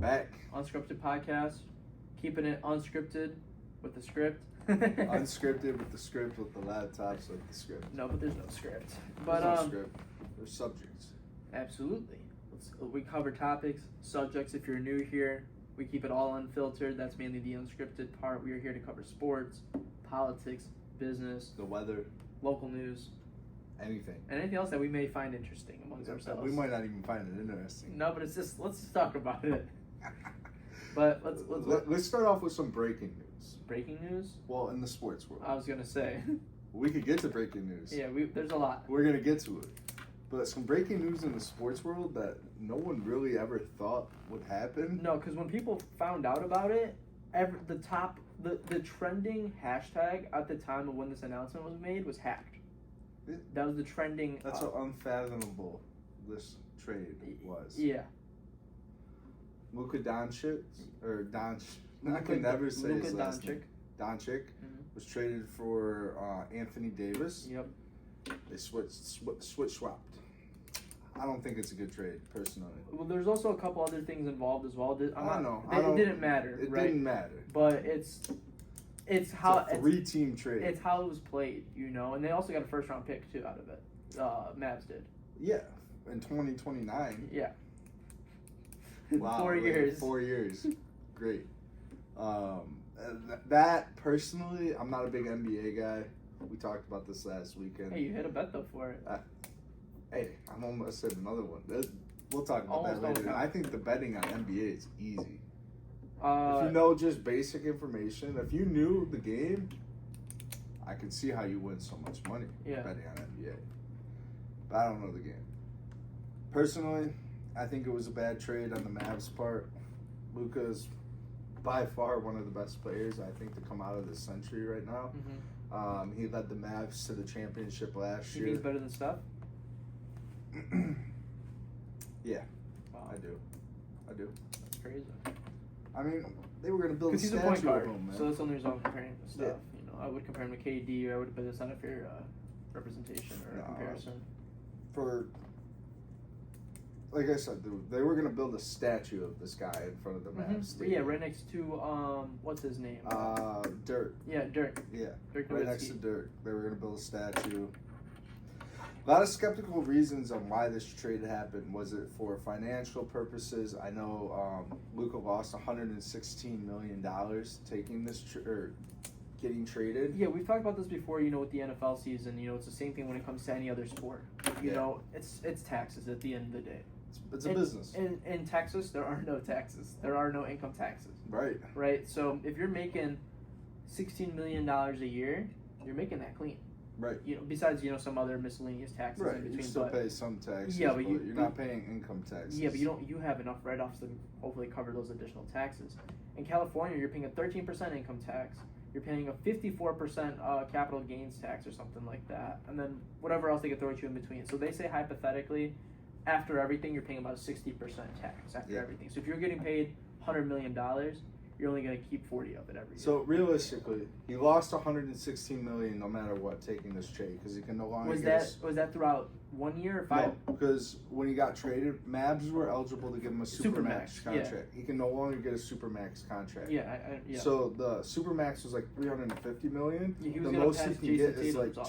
back. Unscripted podcast. Keeping it unscripted with the script. Unscripted with the script, with the laptops, with the script. No, but there's no script. But There's no script. There's subjects. Absolutely. We cover topics, subjects. If you're new here, we keep it all unfiltered. That's mainly the unscripted part. We are here to cover sports, politics, business, The weather, local news, anything. and anything else that we may find interesting amongst ourselves. We might not even find it interesting. No, but it's just let's just talk about it. But let's start off with some breaking news. Breaking news? Well, in the sports world. I was gonna say. We could get to breaking news. Yeah, there's a lot. We're gonna get to it. But some breaking news in the sports world that no one really ever thought would happen. No, because when people found out about it, the trending hashtag at the time of when this announcement was made was hacked. That was the trending. That's how unfathomable this trade was. Yeah. Luka Dončić, or Dončić, I can never say his last name. Dončić was traded for Anthony Davis. Yep. They swapped. I don't think it's a good trade, personally. Well, there's also a couple other things involved as well. It didn't matter. It right? didn't matter. But it's how a three-team trade. It's how it was played, and they also got a first-round pick too out of it. Mavs did. Yeah, in 2029. Yeah. Wow, 4 years. 4 years. Great. That personally, I'm not a big NBA guy. We talked about this last weekend. Hey, you hit a bet though for it. Hey, I'm almost at another one. We'll talk about Almost that later. okay. I think the betting on NBA is easy. If If you know just basic information, if you knew the game, I could see how you win so much money betting on NBA. But I don't know the game. Personally, I think it was a bad trade on the Mavs' part. Luka is by far one of the best players, I think, to come out of this century right now. Mm-hmm. He led the Mavs to the championship last year. You think he's better than Steph? Yeah, Wow. I do. That's crazy. I mean, they were going to build a Because he's a point statue of guard, him, man. so that's the only reason I'm comparing him to Steph. Yeah. I would compare him to KD, or I would, but it's not a fair representation or comparison. Like I said, they were going to build a statue of this guy in front of the Mavs. Mm-hmm. Yeah, right next to what's his name? Dirk. Yeah, Dirk. Yeah, Dirk right Nowitzki. next to Dirk. They were going to build a statue. A lot of skeptical reasons on why this trade happened. Was it for financial purposes? I know Luka lost $116 million taking this getting traded. Yeah, we've talked about this before. With the NFL season, it's the same thing when it comes to any other sport. It's taxes at the end of the day. It's a business. In Texas, there are no taxes. There are no income taxes. Right. Right. So if you're making $16 million a year, you're making that clean. Right. Besides some other miscellaneous taxes Right. in between. You still pay some taxes. Yeah, but you're not paying income taxes. Yeah, but you have enough write-offs to hopefully cover those additional taxes. In California, you're paying a 13% income tax. You're paying a 54% capital gains tax or something like that, and then whatever else they could throw at you in between. So they say hypothetically, after everything, you're paying about a 60% tax after everything. So if you're getting paid $100 million, you're only going to keep 40 of it every year. So realistically, he lost $116 million no matter what taking this trade because he can no longer was that throughout 1 year or 5? No, because when he got traded, Mavs were eligible to give him a Supermax contract. Yeah. He can no longer get a Supermax contract. Yeah, yeah. So the Supermax was like $350 million. Yeah, he was the gonna most pass he can get Jason is like Tatum's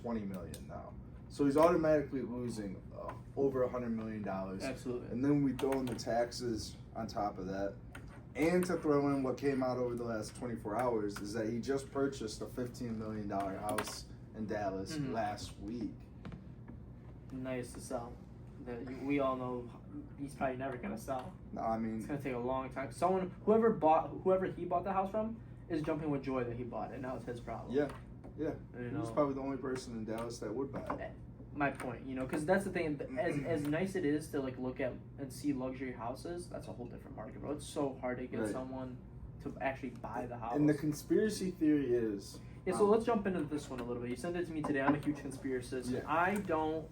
$220 million now. So he's automatically losing over $100 million. Absolutely. And then we throw in the taxes on top of that. And to throw in what came out over the last 24 hours is that he just purchased a $15 million house in Dallas last week. Nice to sell. We all know he's probably never gonna sell. No, I mean, it's gonna take a long time. Whoever he bought the house from is jumping with joy that he bought it. Now it's his problem. Yeah. He's probably the only person in Dallas that would buy it. My point, because that's the thing. As nice it is to look at and see luxury houses, that's a whole different market, bro. It's so hard to get someone to actually buy the house. And the conspiracy theory is. Yeah, so let's jump into this one a little bit. You sent it to me today. I'm a huge conspiracist. Yeah. I don't.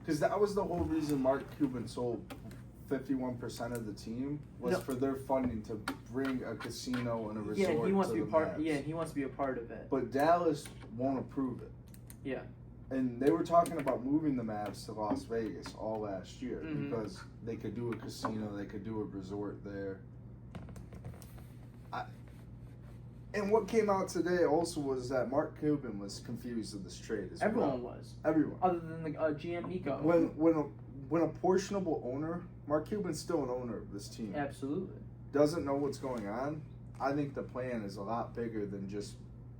Because that was the whole reason Mark Cuban sold 51% of the team was for their funding to bring a casino and a resort. Yeah, and he wants to be part. Mavs. Yeah, and he wants to be a part of it. But Dallas won't approve it. Yeah. And they were talking about moving the Mavs to Las Vegas all last year because they could do a casino, they could do a resort there. And what came out today also was that Mark Cuban was confused with this trade as Everyone was. Everyone. Other than the GM Nico. When a portionable owner, Mark Cuban's still an owner of this team. Absolutely. Doesn't know what's going on. I think the plan is a lot bigger than just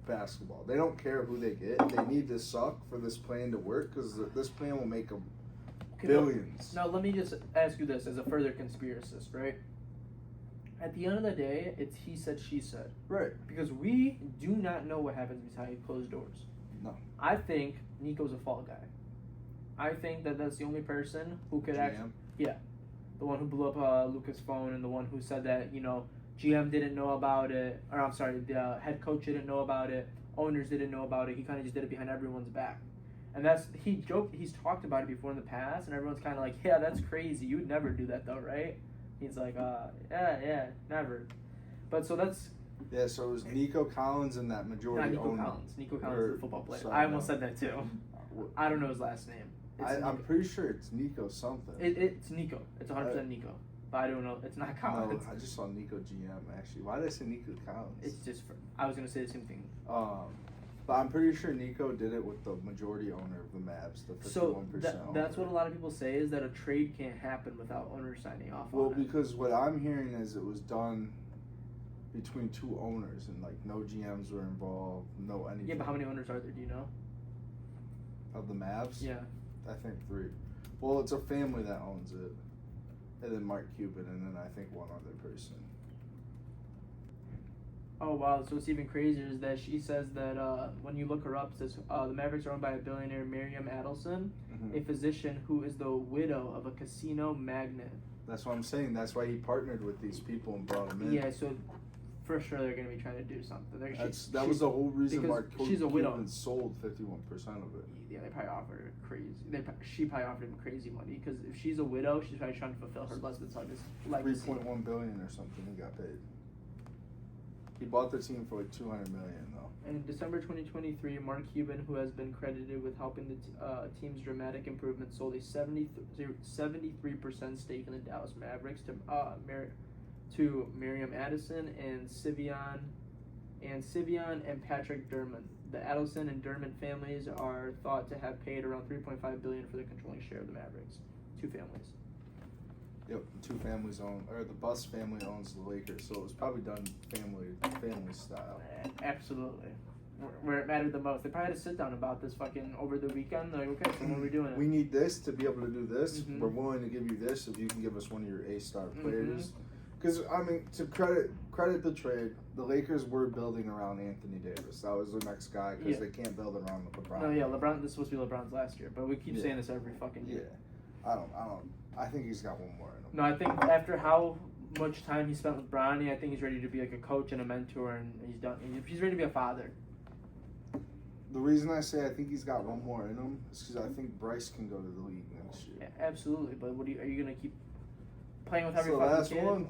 basketball. They don't care who they get. They need to suck for this plan to work because this plan will make them billions. Now, let me just ask you this as a further conspiracist, right? At the end of the day, it's he said, she said. Right. Because we do not know what happens behind closed doors. No. I think Nico's a fall guy. I think that's the only person who could actually... Yeah. The one who blew up Luka's phone and the one who said that, GM didn't know about it. Or, I'm sorry, the head coach didn't know about it. Owners didn't know about it. He kind of just did it behind everyone's back. And he's talked about it before in the past, and everyone's kind of like, yeah, that's crazy. You would never do that, though, right? He's like, yeah, never. But so that's... Yeah, so it was Nico Collins and that majority owner. Not Nico Collins. Nico Collins is a football player. Sorry, I almost said that, too. I don't know his last name. I'm pretty sure it's Nico something. It's Nico. It's 100% Nico. But I don't know. It's not Collins. No, I just saw Nico GM, actually. Why did I say Nico Collins? It's just... I was going to say the same thing. But I'm pretty sure Nico did it with the majority owner of the Mavs, the 51% So owner. That's what a lot of people say, is that a trade can't happen without owners signing off on it. Well, because what I'm hearing is it was done between two owners, and, no GMs were involved, no anything. Yeah, but how many owners are there, do you know? Of the Mavs? Yeah. I think 3. Well, it's a family that owns it. And then Mark Cuban, and then I think one other person. Oh, wow. So what's even crazier is that she says that when you look her up, it says the Mavericks are owned by a billionaire, Miriam Adelson, a physician who is the widow of a casino magnate. That's what I'm saying. That's why he partnered with these people and brought them in. Yeah, so for sure they're going to be trying to do something. That was the whole reason Mark she's a widow. Cuban sold 51% of it. Yeah, they probably offered her she probably offered him crazy money, because if she's a widow, she's probably trying to fulfill her husband's legacy. $3.1 billion or something he got paid. He bought the team for $200 million though. In December 2023, Mark Cuban, who has been credited with helping the team's dramatic improvement, sold a 73% stake in the Dallas Mavericks to Miriam Adelson and Sivian and Patrick Dermott. The Adelson and Dermott families are thought to have paid around $3.5 billion for the controlling share of the Mavericks. 2 families. Yep, 2 families the Buss family owns the Lakers, so it was probably done family style. Absolutely. Where it mattered the most. They probably had to sit down about this over the weekend. They're like, okay, so what are we doing? We need this to be able to do this. Mm-hmm. We're willing to give you this if you can give us one of your A-star players. Because, to credit the trade, the Lakers were building around Anthony Davis. That was the next guy, because they can't build around LeBron. No, yeah, LeBron. This is supposed to be LeBron's last year, but we keep saying this every fucking year. Yeah, I think he's got one more in him. No, I think after how much time he spent with Bronny, I think he's ready to be a coach and a mentor, and he's done. He's ready to be a father. The reason I say I think he's got one more in him is because I think Bryce can go to the league next year. Yeah, absolutely, but are you gonna keep playing with every fucking kid? One.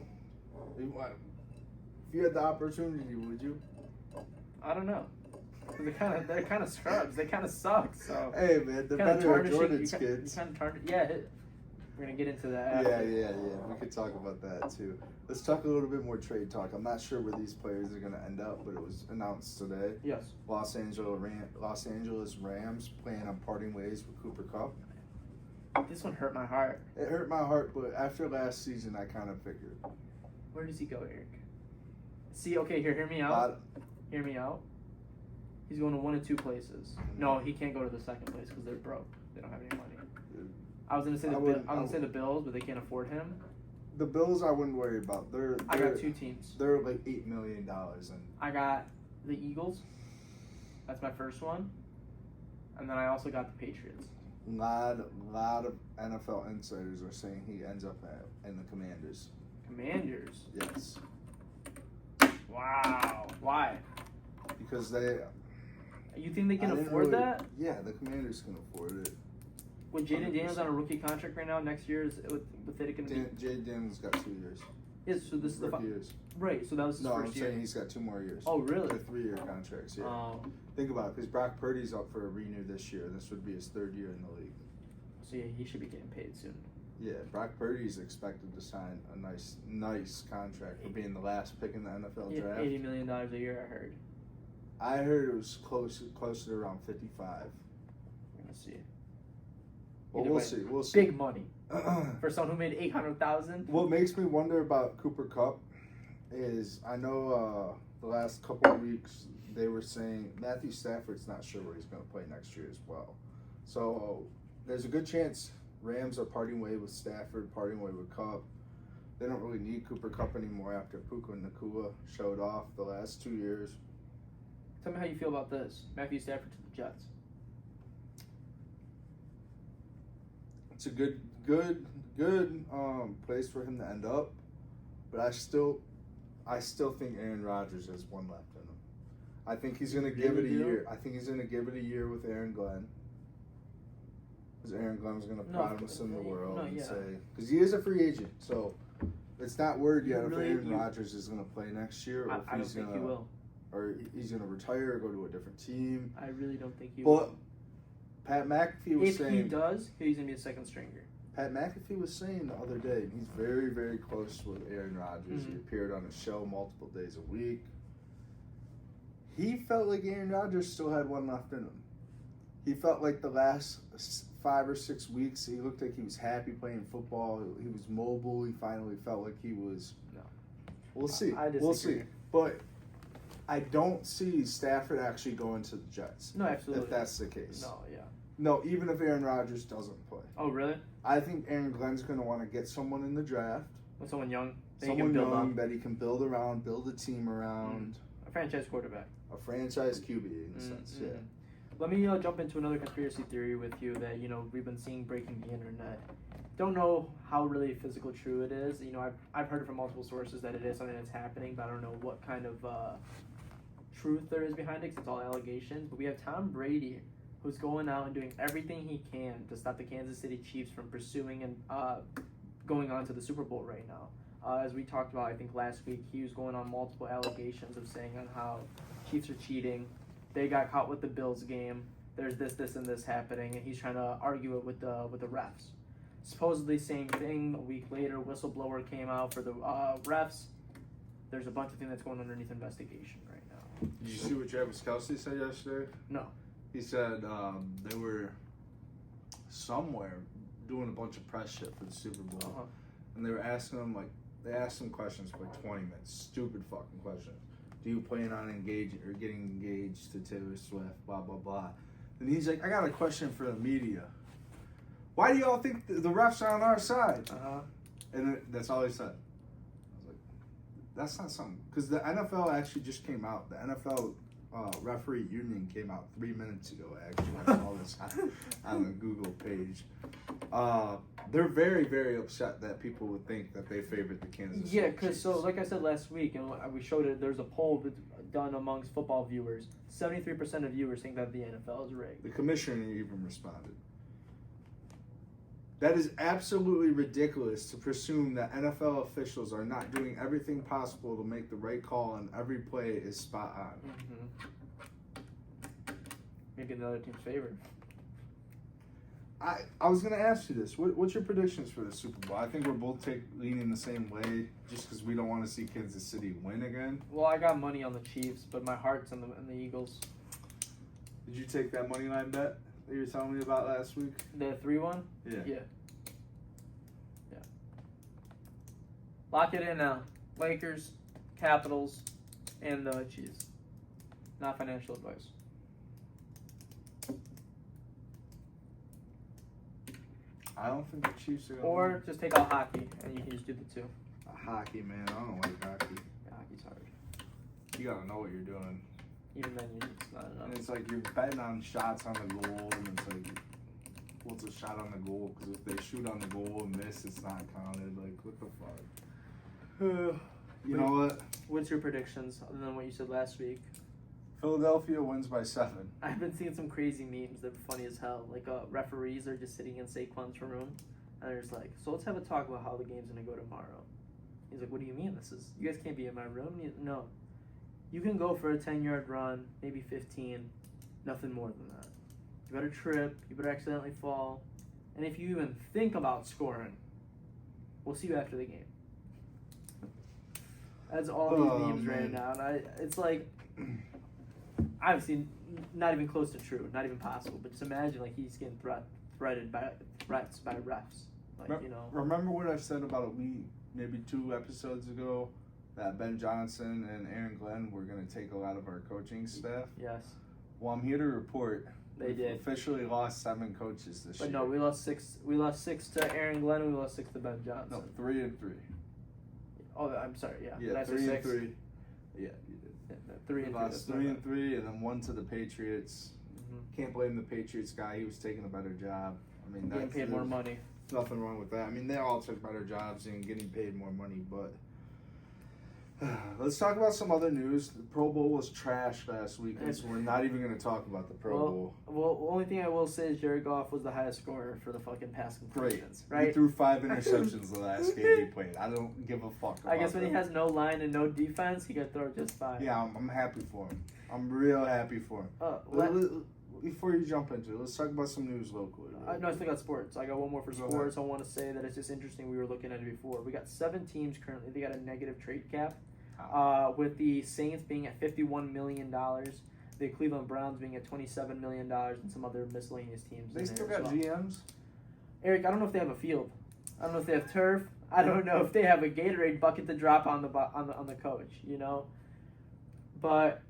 If you had the opportunity, would you? I don't know. They're kind of scrubs. They kind of suck. So hey man, they're better than Jordan's kids. We're gonna get into that. Yeah. We could talk about that too. Let's talk a little bit more trade talk. I'm not sure where these players are gonna end up, but it was announced today. Yes. Los Angeles Rams plan on parting ways with Cooper Kupp. This one hurt my heart. It hurt my heart, but after last season, I kind of figured. Where does he go, Eric? See, okay, hear me out. Hear me out. He's going to 1 of 2 places. No, he can't go to the second place because they're broke. They don't have any money. I was gonna say the Bills, but they can't afford him. The Bills, I wouldn't worry about. I got 2 teams. They're like $8 million in. I got the Eagles. That's my first one, and then I also got the Patriots. Lot of NFL insiders are saying he ends up in the Commanders. Commanders? Yes. Wow. Why? Because they. You think they can afford that? Yeah, the Commanders can afford it. With Jaden Daniels on a rookie contract right now, next year is with it going to be? Jaden Daniels got 2 years. Yes, so this is the years. Right, so that was his first year. No, I'm saying he's got 2 more years. Oh, really? They're 3-year contracts, yeah. Think about it, because Brock Purdy's up for a renew this year. This would be his 3rd year in the league. So, yeah, he should be getting paid soon. Yeah, Brock Purdy's expected to sign a nice contract for being the last pick in the NFL draft. $80 million a year, I heard. I heard it was closer to around 55. We're going to see. Well, we'll see. Big money. For someone who made $800,000. What makes me wonder about Cooper Kupp is I know the last couple of weeks they were saying Matthew Stafford's not sure where he's going to play next year as well. So there's a good chance Rams are parting way with Stafford, parting way with Kupp. They don't really need Cooper Kupp anymore after Puka Nacua showed off the last 2 years. Tell me how you feel about this. Matthew Stafford to the Jets. It's a good place for him to end up, but I still think Aaron Rodgers has one left in him. I think he's going to give it a year. I think he's going to give it a year with Aaron Glenn. Because Aaron Glenn's going to promise him the world and say, because he is a free agent, so it's not word yet if Aaron Rodgers is going to play next year, or if I don't think he will. Or he's going to retire or go to a different team. I really don't think he will. Pat McAfee was saying... If he does, he's going to be a second stringer. Pat McAfee was saying the other day, he's very, very close with Aaron Rodgers. Mm-hmm. He appeared on a show multiple days a week. He felt like Aaron Rodgers still had one left in him. He felt like the last 5 or 6 weeks, he looked like he was happy playing football. He was mobile. He finally felt like he was... No. We'll see. We'll see. But I don't see Stafford actually going to the Jets. No, absolutely. If that's the case. No, yeah. No, even if Aaron Rodgers doesn't play. Oh, really? I think Aaron Glenn's going to want to get someone in the draft. With someone young. Someone young that he can build around, build a team around. A franchise quarterback. A franchise QB in a sense, yeah. Let me jump into another conspiracy theory with you that, we've been seeing breaking the internet. Don't know how really physical true it is. I've heard it from multiple sources that it is something that's happening, but I don't know what kind of truth there is behind it because it's all allegations. But we have Tom Brady, who's going out and doing everything he can to stop the Kansas City Chiefs from pursuing and going on to the Super Bowl right now. As we talked about, I think last week, he was going on multiple allegations of saying on how Chiefs are cheating. They got caught with the Bills game. There's this, and this happening, and he's trying to argue it with the refs. Supposedly, same thing. A week later, whistleblower came out for the refs. There's a bunch of things that's going underneath investigation right now. Did you see what Travis Kelce said yesterday? No. He said they were somewhere doing a bunch of press shit for the Super Bowl, and they were asking him they asked him questions for 20 minutes, stupid fucking questions. Do you plan on getting engaged to Taylor Swift? Blah blah blah. And he's like, I got a question for the media. Why do y'all think the refs are on our side? And that's all he said. I was like, that's not something, because the NFL actually just came out. The NFL referee union came out 3 minutes ago. Actually, I saw this on the Google page. They're very, very upset that people would think that they favored the Kansas City. Yeah, because like I said last week, and we showed it. There's a poll done amongst football viewers. 73% of viewers think that the NFL is rigged. The commissioner even responded. That is absolutely ridiculous to presume that NFL officials are not doing everything possible to make the right call and every play is spot on. Maybe another team's favored. I was going to ask you this. What's your predictions for the Super Bowl? I think we're both leaning the same way just because we don't want to see Kansas City win again. Well, I got money on the Chiefs, but my heart's on the Eagles. Did you take that money line bet that you were telling me about last week? The 3-1? Yeah. Lock it in now. Lakers, Capitals, and the Chiefs. Not financial advice. I don't think the Chiefs are going to Or win. just take out hockey, and you can just do the two. Hockey, man. I don't like hockey. Yeah, hockey's hard. You got to know what you're doing. Even then, it's not enough. And it's like you're betting on shots on the goal, and it's like, what's a shot on the goal? Because if they shoot on the goal and miss, it's not counted. Like, what the fuck? You know what? What's your predictions, other than what you said last week? Philadelphia wins by 7. I've been seeing some crazy memes that are funny as hell. Like, referees are just sitting in Saquon's room, and they're just like, so let's have a talk about how the game's going to go tomorrow. He's like, what do you mean? You guys can't be in my room. No. You can go for a 10-yard run, maybe 15, nothing more than that. You better trip, you better accidentally fall, and if you even think about scoring, we'll see you after the game. That's all these memes right now. And it's like, obviously, not even close to true, not even possible. But just imagine, like, he's getting threatened by threats by refs. Like, you know. Remember what I said about a week, maybe 2 episodes ago, that Ben Johnson and Aaron Glenn were going to take a lot of our coaching staff? Yes. Well, I'm here to report. They did. Officially lost 7 coaches this year. But no, we lost 6. We lost 6 to Aaron Glenn, and we lost 6 to Ben Johnson. No, 3 and 3. Oh, I'm sorry. Yeah. Yeah, 3 and 3. Yeah, you did. Yeah, 3 and 3. Lost 3 and 3, and then 1 to the Patriots. Mm-hmm. Can't blame the Patriots guy. He was taking a better job. I mean, getting paid more money. Nothing wrong with that. I mean, they all took better jobs and getting paid more money, but let's talk about some other news. The Pro Bowl was trash last weekend, so we're not even going to talk about the Pro Bowl. Well, the only thing I will say is Jared Goff was the highest scorer for the fucking pass completions. Right? He threw 5 interceptions the last game he played. I don't give a fuck about I guess when he has no line and no defense, he could throw just 5. Yeah, I'm happy for him. I'm real happy for him. Before you jump into it, let's talk about some news locally. Right? No, I still got sports. I got one more for sports. I want to say that it's just interesting. We were looking at it before. We got 7 teams currently. They got a negative trade cap. With the Saints being at $51 million, the Cleveland Browns being at $27 million, and some other miscellaneous teams. They still got GMs? Eric, I don't know if they have a field. I don't know if they have turf. I don't know if they have a Gatorade bucket to drop on the coach. You know, but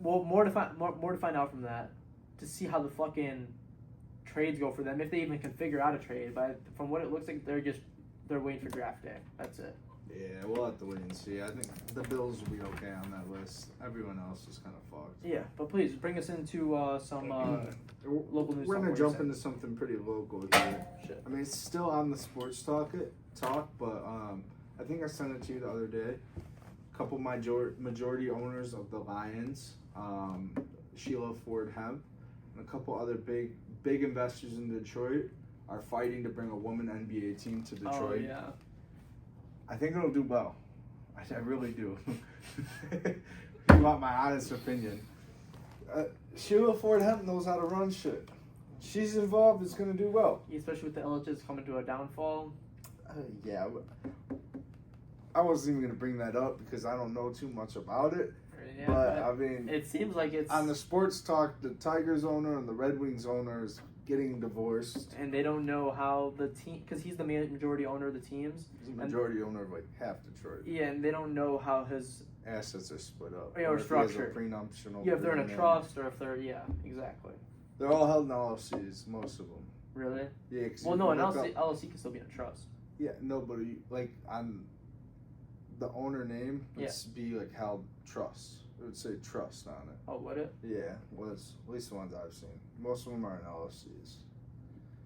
more to find out from that, to see how the fucking trades go for them, if they even can figure out a trade. But from what it looks like, they're waiting for draft day. That's it. Yeah, we'll have to wait and see. I think the Bills will be okay on that list. Everyone else is kind of fucked. Yeah, but please bring us into some local news. We're going to jump into something pretty local here. Shit. I mean, it's still on the sports talk, but I think I sent it to you the other day. A couple majority owners of the Lions, Sheila Ford Hemp, and a couple other big investors in Detroit are fighting to bring a woman NBA team to Detroit. Oh, yeah. I think it'll do well. I really do. You want my honest opinion. Sheila Ford Hemp knows how to run shit. She's involved, it's going to do well. Especially with the Elliches coming to a downfall. Yeah. I wasn't even going to bring that up because I don't know too much about it. Yeah, but I mean, it seems like it's... On the sports talk, the Tigers owner and the Red Wings owner is getting divorced. And they don't know how the team... Because he's the majority owner of the teams. He's the majority owner of like half Detroit. Yeah, and they don't know how his... assets are split up. Yeah, or structured. Yeah, if they're in a trust or if they're... Yeah, exactly. They're all held in LLCs, most of them. Really? Yeah. Well, no, an LLC can still be in a trust. Yeah, no, but like on the owner name, it's be like held trust. It would say trust on it. Oh, would it? Yeah, well, at least the ones I've seen. Most of them are in LLCs.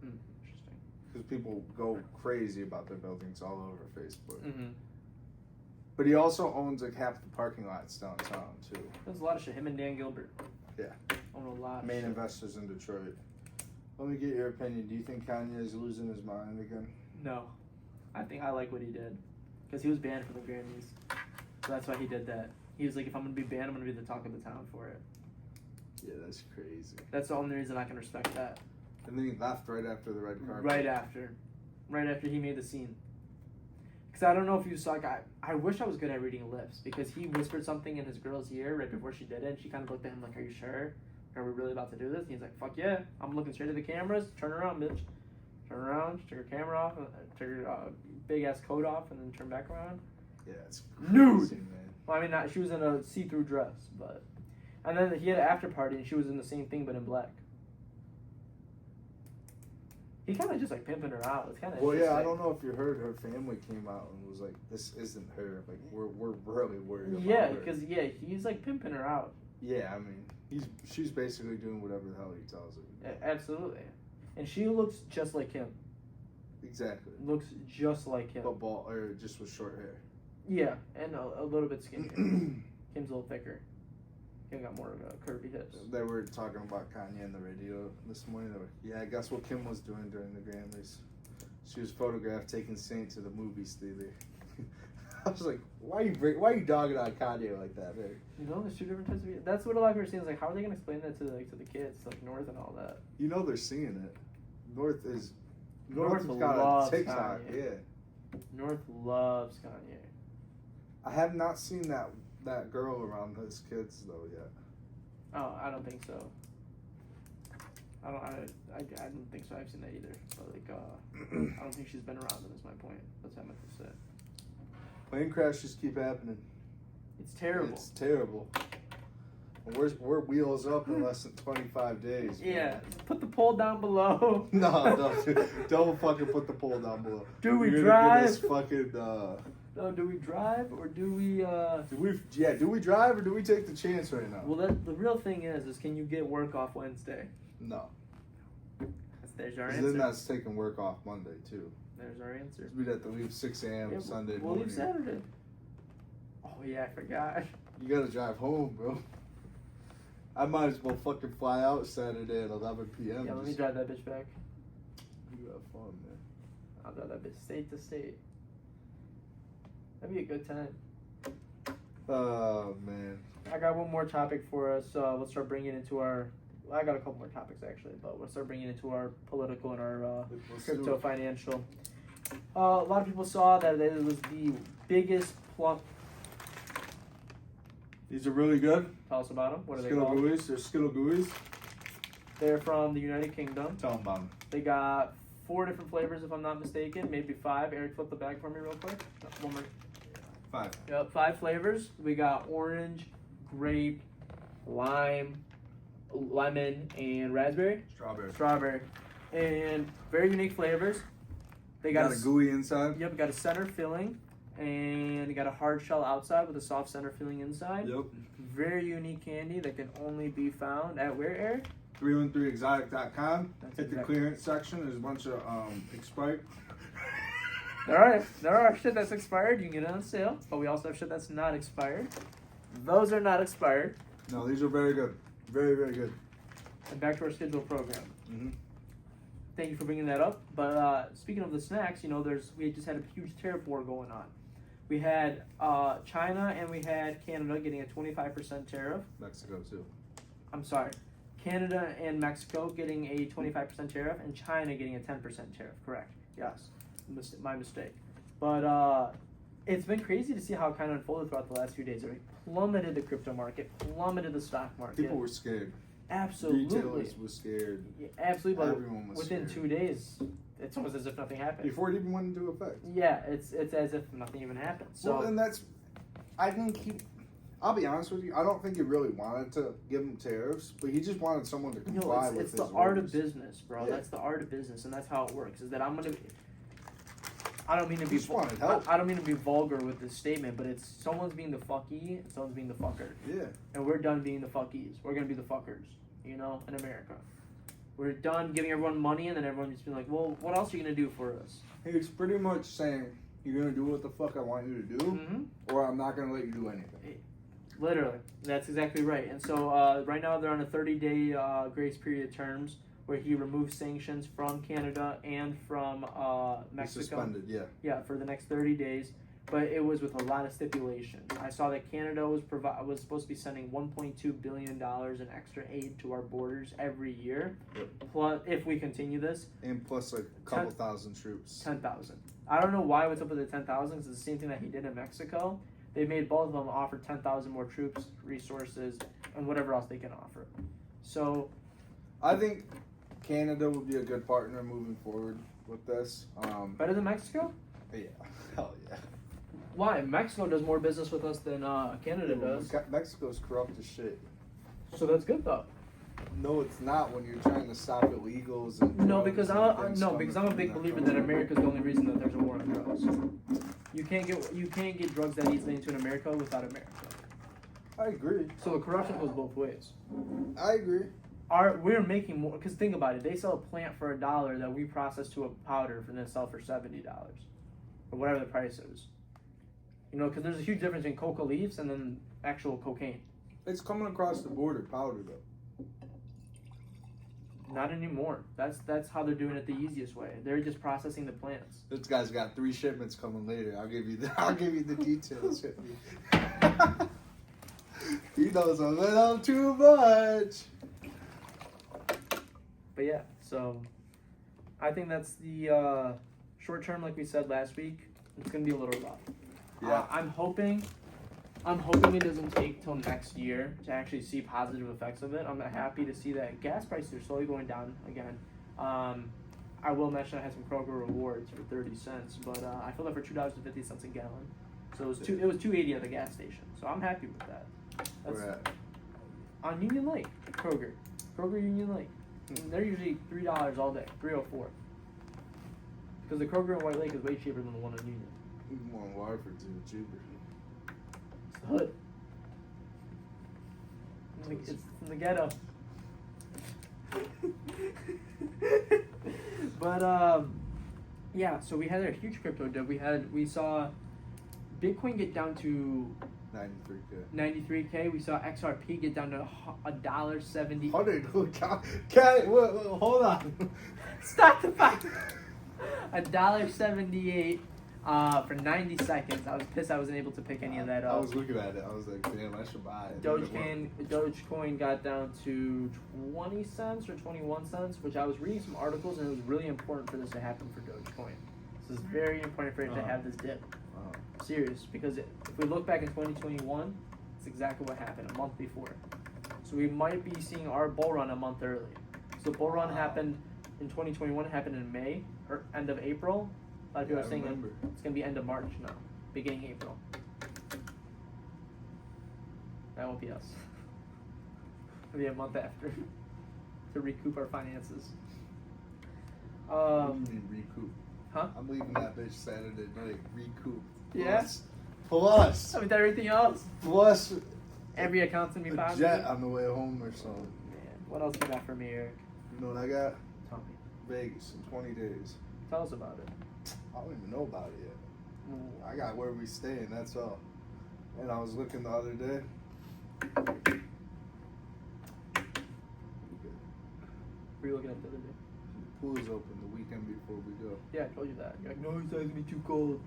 Interesting. Because people go crazy about their buildings all over Facebook. Mm-hmm. But he also owns like half the parking lots downtown too. There's a lot of shit. Him and Dan Gilbert. Yeah. Own a lot. Main investors in Detroit. Let me get your opinion. Do you think Kanye is losing his mind again? No. I think I like what he did. Because he was banned from the Grammys. So that's why he did that. He was like, if I'm going to be banned, I'm going to be the talk of the town for it. Yeah, that's crazy. That's the only reason I can respect that. And then he left right after the red carpet. Right after he made the scene. Because I don't know if you saw, I wish I was good at reading lips. Because he whispered something in his girl's ear right before she did it. And she kind of looked at him like, are you sure? Are we really about to do this? And he's like, fuck yeah. I'm looking straight at the cameras. Turn around, bitch. Turn around. She took her camera off. Took her big-ass coat off. And then turned back around. Yeah, it's crazy, nude. Man. Well, I mean, she was in a see-through dress. But, and then he had an after party. And she was in the same thing but in black. He kind of just like pimping her out. It's kind of yeah, I don't know if you heard her family came out and was like, "This isn't her. Like, we're really worried about her." Yeah, because he's like pimping her out. Yeah, I mean, she's basically doing whatever the hell he tells her. Absolutely, and she looks just like him. Exactly. Looks just like him. But bald, or just with short hair. Yeah, and a little bit skinnier. Kim's a little thicker. Kim got more curvy hips. They were talking about Kanye on the radio this morning. They were, yeah, guess what Kim was doing during the Grammys? She was photographed taking Saint to the movies theater. I was like, why are you dogging on Kanye like that, man? You know, there's two different types of. That's what a lot of people are saying. Is like, how are they gonna explain that to the kids, like North and all that? You know, they're seeing it. North North got loves a TikTok, Kanye. yeah. North loves Kanye. I have not seen that girl around his kids though yet. Oh, I don't think so. I don't think so. I've seen that either. But like, I don't think she's been around them. Is my point. That's what I meant to say. Plane crashes keep happening. It's terrible. It's terrible. We're wheels up in less than 25 days. Man. Yeah, put the poll down below. No, don't fucking put the poll down below. Do we drive? This fucking. No, do we drive or do we? Do we drive or do we take the chance right now? Well, the real thing is can you get work off Wednesday? No. There's our answer. answer. Then that's taking work off Monday too. There's our answer. We'd have to leave 6 a.m. Sunday morning. We'll leave Saturday. Oh yeah, I forgot. You gotta drive home, bro. I might as well fucking fly out Saturday at 11 p.m. Yeah, let me drive that bitch back. You have fun, man. I'll drive that bitch state to state. That'd be a good time. Oh, man. I got one more topic for us. Let's start bringing into our... I got a couple more topics, actually, but we'll start bringing into our political and our crypto financial. A lot of people saw that it was the biggest plump... These are really good. Tell us about them. What are they Skittle called? Gooeyes. They're Skittle Gooeyes. They're from the United Kingdom. Tell them about them. They got 4 different flavors, if I'm not mistaken. Maybe 5. Eric, flip the bag for me real quick. No, one more. 5. Yep, 5 flavors. We got orange, grape, lime, lemon, and raspberry. Strawberry. And very unique flavors. They got a gooey inside. Yep, got a center filling. And you got a hard shell outside with a soft center filling inside. Yep. Very unique candy that can only be found at where, Eric? 313exotic.com. Hit the clearance section. There's a bunch of expired. There are shit that's expired. You can get it on sale. But we also have shit that's not expired. Those are not expired. No, these are very good. Very, very good. And back to our scheduled program. Mm-hmm. Thank you for bringing that up. But speaking of the snacks, we just had a huge tariff war going on. We had China and we had Canada getting a 25% tariff. Mexico too. I'm sorry. Canada and Mexico getting a 25% tariff and China getting a 10% tariff. Correct. Yes. My mistake. But it's been crazy to see how it kind of unfolded throughout the last few days. It plummeted the crypto market, plummeted the stock market. People were scared. Absolutely. Retailers were scared. Yeah, absolutely. But everyone was within scared. 2 days, it's almost as if nothing happened. Before it even went into effect. Yeah, it's as if nothing even happened. So, well, and I'll be honest with you, I don't think he really wanted to give him tariffs, but he just wanted someone to comply with his it's the art of business, bro. Yeah. That's the art of business, and that's how it works. Is that I don't mean to be vulgar with this statement, but it's someone's being the fucky and someone's being the fucker. Yeah. And we're done being the fuckies. We're gonna be the fuckers, in America. We're done giving everyone money and then everyone just being like, well, what else are you gonna do for us? He's pretty much saying, you're gonna do what the fuck I want you to do, or I'm not gonna let you do anything. Literally, that's exactly right. And so right now they're on a 30-day grace period terms where he removes sanctions from Canada and from Mexico. Suspended, yeah. Yeah, for the next 30 days. But it was with a lot of stipulation. I saw that Canada was supposed to be sending $1.2 billion in extra aid to our borders every year. Yep. Plus, if we continue this. And plus a couple thousand troops. 10,000. I don't know why what's up with the 10,000. It's the same thing that he did in Mexico. They made both of them offer 10,000 more troops, resources, and whatever else they can offer. So, I think Canada would be a good partner moving forward with this. Better than Mexico? Yeah, hell yeah. Why? Mexico does more business with us than Canada does. Mexico's corrupt as shit. So that's good though. No, it's not when you're trying to stop illegals and because I'm a big believer that America's the only reason that there's a war on drugs. You can't get drugs that easily into America without America. I agree. So the corruption goes both ways. I agree. We're making more because think about it. They sell a plant for $1 that we process to a powder and then sell for $70 or whatever the price is. Because there's a huge difference in coca leaves and then actual cocaine. It's coming across the border, powder though. Not anymore. That's how they're doing it the easiest way. They're just processing the plants. This guy's got 3 shipments coming later. I'll give you the details. He knows a little too much. But yeah, so I think that's the short term, like we said last week. It's gonna be a little rough. Yeah. I'm hoping it doesn't take till next year to actually see positive effects of it. I'm happy to see that gas prices are slowly going down again. I will mention I had some Kroger rewards for 30 cents, but I filled up for $2.50 a gallon. So it was $2.80 at the gas station. So I'm happy with that. That's Where at? On Union Lake, Kroger Union Lake. And they're usually $3 all day, $3.04. Because the Kroger in White Lake is way cheaper than the one in Union. More in Waterford's even cheaper. It's the hood. It's in the ghetto. But yeah. So we had a huge crypto dip. We saw Bitcoin get down to 93K. We saw XRP get down to $1.70. Hold on. Stop the fact. $1.78 for 90 seconds. I was pissed I wasn't able to pick any of that up. I was looking at it. I was like, damn, I should buy it. Dogecoin got down to 20 cents or 21 cents, which I was reading some articles, and it was really important for this to happen for Dogecoin. This is very important for it to have this dip. Serious, because if we look back in 2021, it's exactly what happened a month before. So we might be seeing our bull run a month early. So the bull run happened in 2021, happened in May or end of April. A lot of people are saying it's going to be end of March now, beginning April. That won't be us. It'll be a month after to recoup our finances. What do you mean recoup? Huh? I'm leaving that bitch Saturday night. Recoup. Yes. Plus. I mean, everything else. Plus. Every account's gonna be positive. Jet on the way home or something. Man, what else you got for me, Eric? You know what I got? Tell me. Vegas in 20 days. Tell us about it. I don't even know about it yet. I got where we staying, that's all. And I was looking the other day. Were you looking at the other day? The pool is open the weekend before we go. Yeah, I told you that. You're like, no, it's gonna be too cold.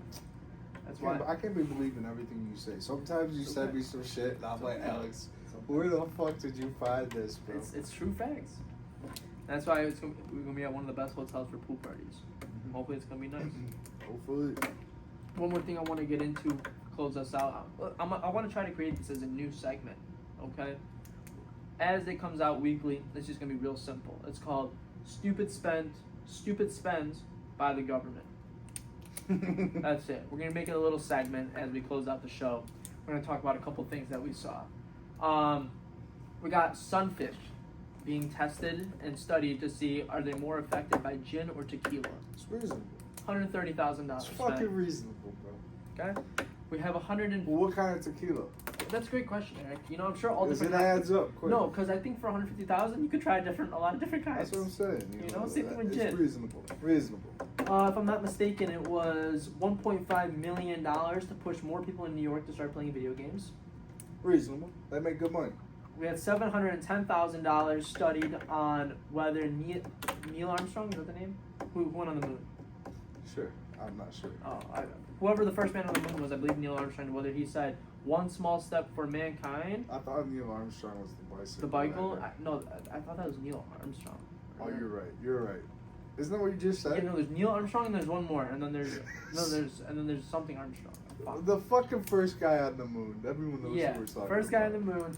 That's why. I can't be believing everything you say. Sometimes you send me some shit, and I'm like, Alex, where the fuck did you find this, bro? It's true facts. That's why we're gonna be at one of the best hotels for pool parties. Hopefully, it's gonna be nice. Hopefully. One more thing I want to get into, close us out. I want to try to create this as a new segment. Okay. As it comes out weekly, it's just gonna be real simple. It's called Stupid Spends by the Government. That's it. We're gonna make it a little segment as we close out the show. We're gonna talk about a couple things that we saw. We got sunfish being tested and studied to see are they more affected by gin or tequila. It's reasonable. $130,000. It's fucking reasonable, bro. Okay. We have What kind of tequila? That's a great question, Eric. You know, I'm sure all different. It adds up. Quick. No, because I think for $150,000 you could try a lot of different kinds. That's what I'm saying. You know, same thing with gin. It's reasonable. Reasonable. If I'm not mistaken, it was $1.5 million to push more people in New York to start playing video games. Reasonable. They make good money. We had $710,000 studied on whether Neil Armstrong, is that the name? Who went on the moon? Sure. I'm not sure. Whoever the first man on the moon was, I believe Neil Armstrong, whether he said one small step for mankind. I thought Neil Armstrong was the bicycle. The bicycle? I thought that was Neil Armstrong. Oh, you're right. You're right. Isn't that what you just said? Yeah, no, there's Neil Armstrong and there's one more, and then there's something Armstrong. The fucking first guy on the moon. Everyone knows who we're talking about. First guy on the moon,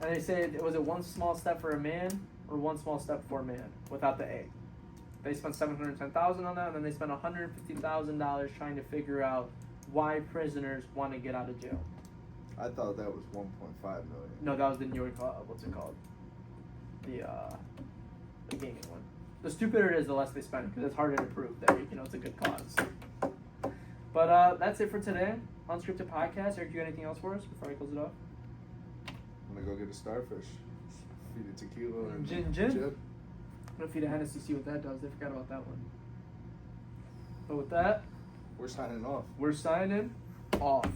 and they said, was it one small step for a man or one small step for a man without the A? They spent $710,000 on that, and then they spent $150,000 trying to figure out why prisoners want to get out of jail. I thought that was 1.5 million. No, that was the New York. What's it called? The gaming one. The stupider it is, the less they spend, because it's harder to prove that it's a good cause. But that's it for today. Unscripted podcast. Eric, you got anything else for us before I close it off? I'm gonna go get a starfish. Feed it tequila and gin. I'm gonna feed a Hennessy, see what that does. They forgot about that one. But with that, we're signing off. We're signing off.